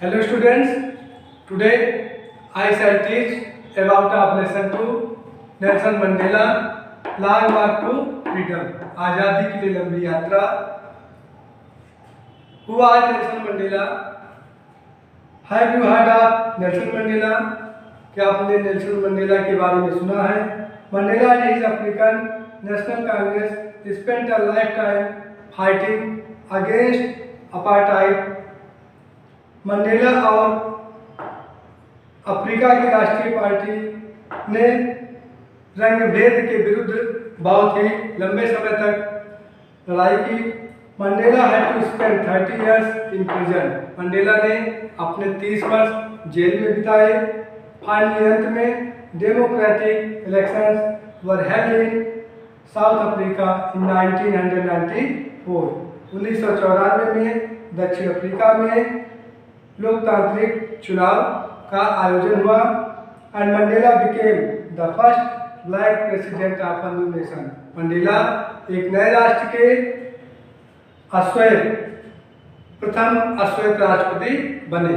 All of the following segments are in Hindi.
Hello students, today I shall teach about our lesson 2 Nelson Mandela Landmark to Freedom आज़ादी के लिए लंबी यात्रा। Who are Nelson Mandela? Have you heard of Nelson Mandela? क्या आपने नेल्सन मंडेला के बारे में सुना है? Mandela is African National Congress spent a lifetime fighting against apartheid। Mandela और अफ्रीका की राष्ट्रीय पार्टी ने रंगभेद के विरुद्ध बहुत ही लंबे समय तक लड़ाई की। Mandela had to spend 30 years in prison. Mandela ने अपने 30 वर्ष जेल में बिताए। फाइनली अंत में democratic elections were held in south Africa in 1994। 1994 में दक्षिण अफ्रीका में लोकतांत्रिक चुनाव का आयोजन हुआ and Mandela became the first black president of a new nation. Mandela एक नए राष्ट्र के प्रथम अश्वेत राष्ट्रपति बने।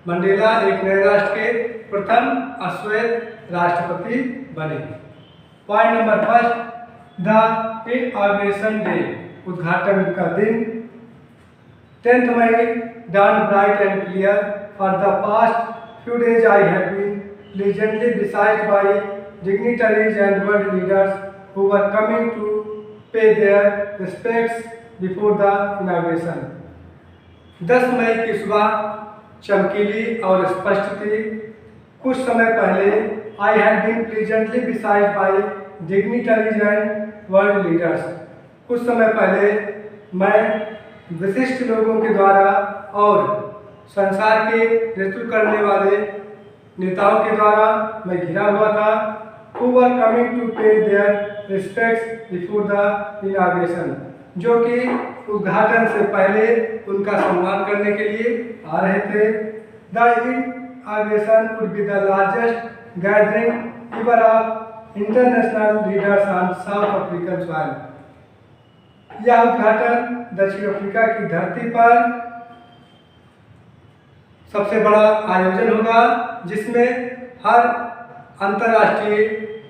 मंडेला एक नए राष्ट्र के प्रथम अश्वेत राष्ट्रपति बने। Point number first, the inauguration day, उद्घाटन का दिन। 10th May dawned bright and clear. For the past few days I have been pleasantly besieged by dignitaries and world leaders who were coming to pay their respects before the inauguration. 10 मई की सुबह चमकीली और स्पष्ट थी। कुछ समय पहले I had been pleasantly besieged by dignitaries and world leaders. कुछ समय पहले मैं विशिष्ट लोगों के द्वारा और संसार के नेतृत्व करने वाले नेताओं के द्वारा मैं घिरा हुआ था। Who were coming to pay their respects before the inauguration, जो कि उद्घाटन से पहले उनका सम्मान करने के लिए आ रहे थे। The inauguration would be the largest gathering ever of international leaders on South African soil। यह उद्घाटन दक्षिण अफ्रीका की धरती पर सबसे बड़ा आयोजन होगा जिसमें हर अंतर्राष्ट्रीय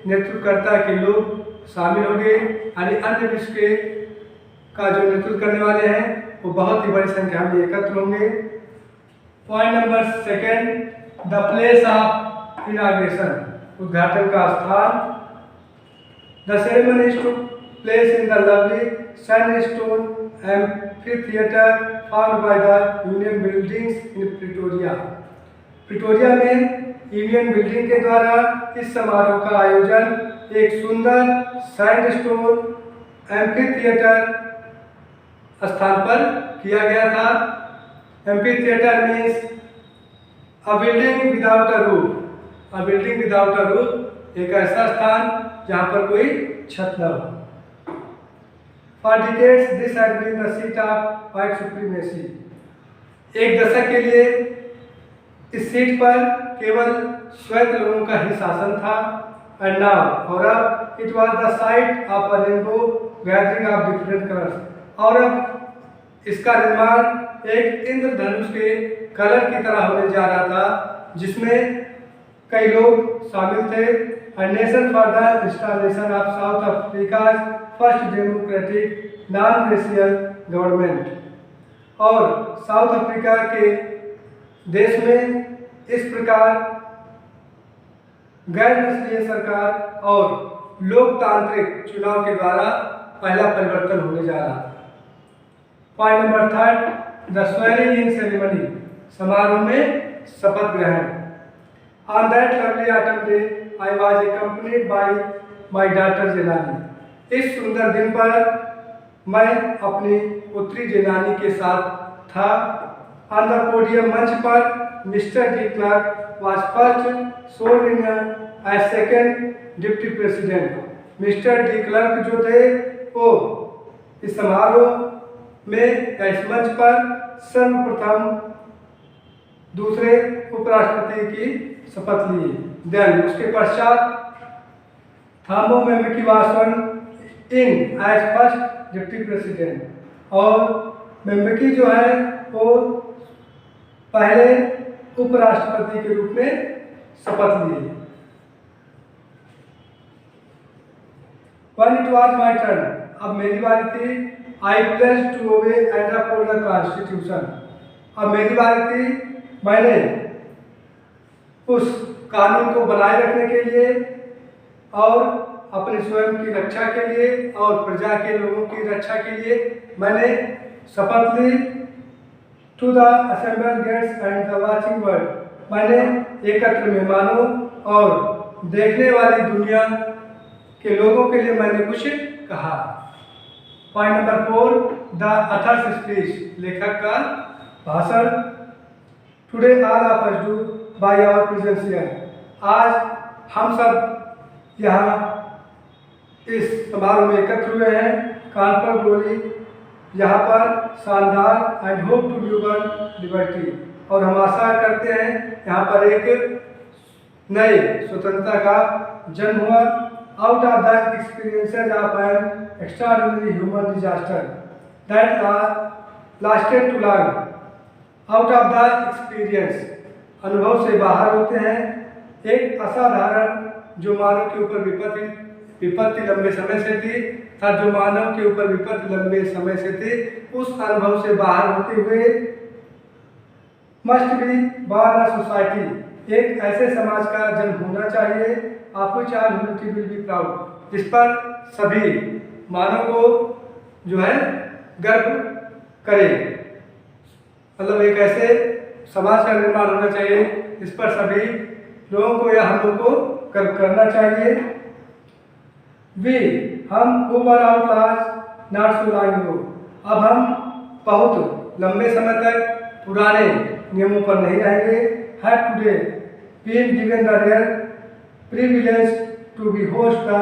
नेतृत्वकर्ता के लोग शामिल होंगे, यानी अन्य विश्व के का जो नेतृत्व करने वाले हैं वो बहुत ही बड़ी संख्या में एकत्र होंगे। Point number second, the place of inauguration, उद्घाटन का स्थान। The ceremony took place in the lovely sandstone amphitheater found by the Union Buildings in Pretoria। Pretoria में यूनियन बिल्डिंग के द्वारा इस समारोह का आयोजन एक सुंदर सैंडस्टोन एम्फीथिएटर स्थान पर किया गया था। Amphitheatre means a building without a roof. A building without a roof, एक ऐसा स्थान जहाँ पर कोई छत न हो। For decades, this had been the seat of white supremacy। एक दशक के लिए इस सीट पर केवल श्वेत लोगों का ही शासन था। And now, और अब it was the site of a rainbow gathering of different colors। और अब इसका निर्माण एक इंद्रधनुष के कलर की तरह होने जा रहा था जिसमें कई लोग शामिल थे। A nation for the installation of South Africa's first democratic non-racial government। और साउथ अफ्रीका के देश में इस प्रकार गैर नस्लीय सरकार और लोकतांत्रिक चुनाव के द्वारा पहला परिवर्तन होने जा रहा था। Point number third, the swearing in ceremony, समारोह में शपथ ग्रहण। On that lovely autumn day, I was accompanied by my daughter जेनानी। इस सुंदर दिन पर मैं अपनी पुत्री जेनानी के साथ था। On the podium, मंच पर mister de Klerk was first sworn in as second deputy president. Mister de Klerk जो थे वो इस समारोह में इस मंच पर सर्वप्रथम दूसरे उपराष्ट्रपति की शपथ ली। देन उसके पश्चात थामो मेम्बकी वासन इन एज फर्स्ट डिप्टी प्रेसिडेंट। और मेम्बकी जो है वो पहले उपराष्ट्रपति के रूप में शपथ लिए। When it was my turn, अब मेरी बारी थी। I pledged to obey and uphold the Constitution. अब मेरी बारी थी, मैंने उस कानून को बनाए रखने के लिए और अपने स्वयं की रक्षा के लिए और प्रजा के लोगों की रक्षा के लिए मैंने शपथ ली। To the assembled guests and the watching world, मैंने एकत्र मेहमानों और देखने वाली दुनिया के लोगों के लिए मैंने कुछ कहा। Point number 4, the author's speech, लेखक का भाषण। Today all of us do by our presence here, आज हम सब यहाँ इस समारोह में एकत्र हुए हैं। कानपुर गोली यहाँ पर शानदार and hope to newborn liberty, और हम आशा करते हैं यहाँ पर एक नए स्वतंत्रता का जन्म हुआ। Out of the experiences of an extraordinary human disaster that lasted too long, out of the experience, अनुभव से बाहर होते हैं। एक असाधारण जो मानव के ऊपर विपत्ति लंबे समय से थी, जो मानव के ऊपर विपत्ति लंबे समय से थी, उस अनुभव से बाहर होते हुए must be born a society, एक ऐसे समाज का जन्म होना चाहिए। आपको चार ह्यूमैनिटी विल बी प्राउड, जिस पर सभी मानव को जो है गर्व करे, मतलब एक ऐसे समाज का निर्माण होना चाहिए जिस पर सभी लोगों को या हम लोगों को गर्व करना चाहिए। वी, हम who were outlaws not so long ago, अब हम बहुत लंबे समय तक पुराने नियमों पर नहीं रहेंगे। have today been given the rare privilege to be host the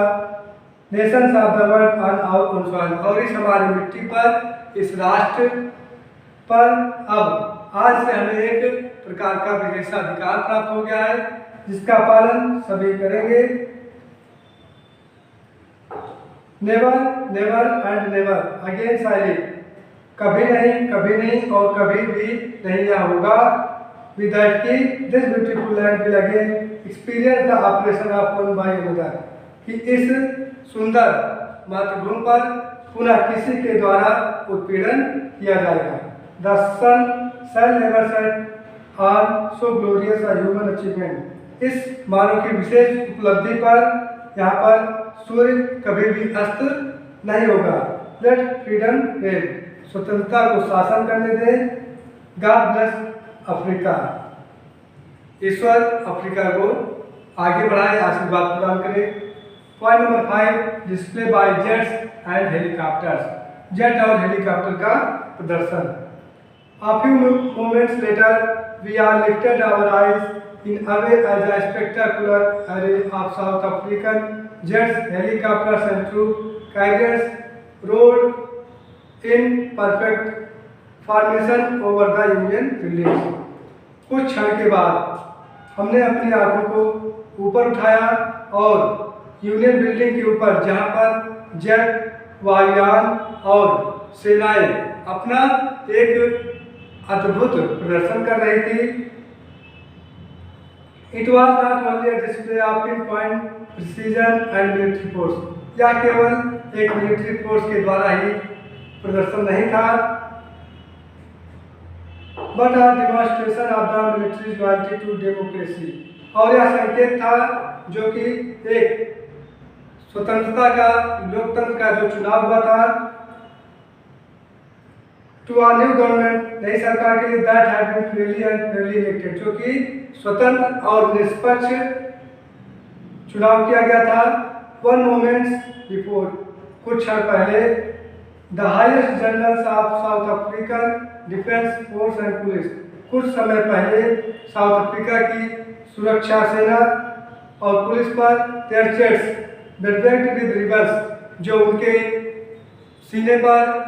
nations of the world on our own soil, और इस हमारी मिट्टी पर, इस राष्ट्र पर अब आज से हमें एक प्रकार का विशेषाधिकार प्राप्त हो गया है जिसका पालन सभी करेंगे। Never never and never again silent, कभी नहीं और कभी भी नहीं यह होगा। विद दैट की this beautiful land will again experience the operation of one by another, कि इस सुंदर मातृभूमि पर पुनः किसी के द्वारा उत्पीड़न किया जाएगा। The sun shall never set on so glorious a human achievement, इस मानव की विशेष उपलब्धि पर यहाँ पर सूर्य कभी भी अस्त नहीं होगा। लेट फ्रीडम रेन, स्वतंत्रता को शासन करने दें। गॉड ब्लेस अफ्रीका, ईश्वर अफ्रीका को आगे बढ़ाए, आशीर्वाद प्रदान करे। Point number 5, display bye jets and helicopters, jet और हेलीकॉप्टर का प्रदर्शन। A few moments later, we are lifted our eyes in awe as a spectacular array of South African jets, helicopters and troop carriers rode in perfect formation over the Union buildings. कुछ क्षण के बाद हमने अपनी आंखों को ऊपर उठाया और यूनियन बिल्डिंग के ऊपर, जहां पर जेट, वायुयान और सेनाएं अपना एक अद्भुत प्रदर्शन कर रही थी। It was not only a display of pin point precision and military force, यह केवल एक मिलिट्री फोर्स के द्वारा ही प्रदर्शन नहीं था, but a demonstration of the military loyalty to democracy, और यह संकेत था जो कि एक स्वतंत्रता का, लोकतंत्र का जो चुनाव हुआ था, टू आ न्यू गवर्नमेंट, नई सरकार के लिए, that had been freely and fairly elected, जो कि स्वतंत्र और निष्पक्ष चुनाव किया गया था। वन मोमेंट्स बिफोर, कुछ क्षण पहले, the highest generals of south African defence force and police, कुछ समय पहले साउथ अफ्रीका की सुरक्षा सेना और पुलिस पर their chests were belt with ribbons, जो उनके सीने पर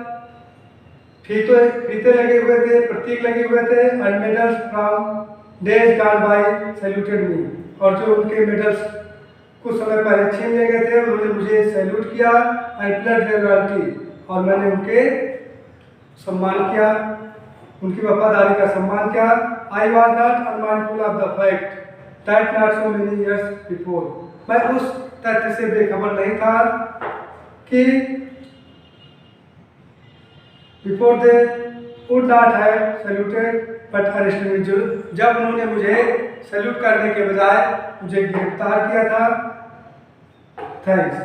फीते लगे हुए थे, प्रतीक लगे हुए थे, and medals from days gone by saluted me, और जो उनके मेडल्स कुछ समय पहले छीन लिए गए थे उन्होंने मुझे सैल्यूट किया, एंड प्लेड देयर लॉयल्टी, और मैंने उनके सम्मान किया। उनकी वफादारी का सम्मान किया। I was not unmindful of the fact that not so many years before, मैं उस तथ्य से बेखबर नहीं था कि before they would not have saluted but arrested me, जब उन्होंने मुझे सैल्यूट करने के बजाय मुझे गिरफ्तार किया था। थैंक्स।